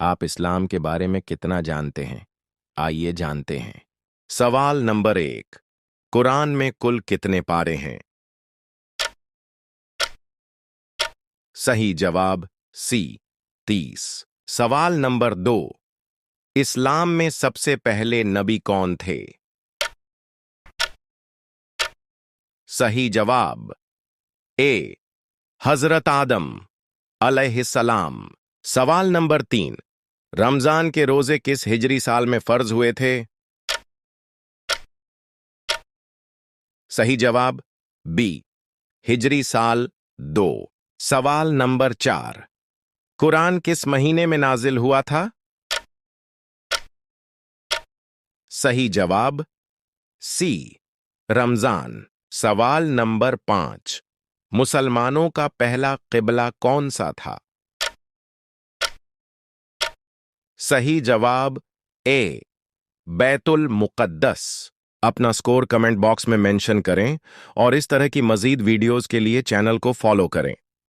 आप इस्लाम के बारे में कितना जानते हैं? आइए जानते हैं। सवाल नंबर 1। कुरान में कुल कितने पारे हैं? सही जवाब सी 30। सवाल नंबर 2। इस्लाम में सबसे पहले नबी कौन थे? सही जवाब ए हजरत आदम अलैहिस्सलाम। सवाल नंबर 3। रमजान के रोजे किस हिजरी साल में फर्ज हुए थे? सही जवाब बी हिजरी साल 2। सवाल नंबर 4। कुरान किस महीने में नाजिल हुआ था? सही जवाब सी रमजान। सवाल नंबर 5। मुसलमानों का पहला किबला कौन सा था? सही जवाब ए बैतुल मुक़द्दस। अपना स्कोर कमेंट बॉक्स में मेंशन करें और इस तरह की मजीद वीडियोस के लिए चैनल को फॉलो करें।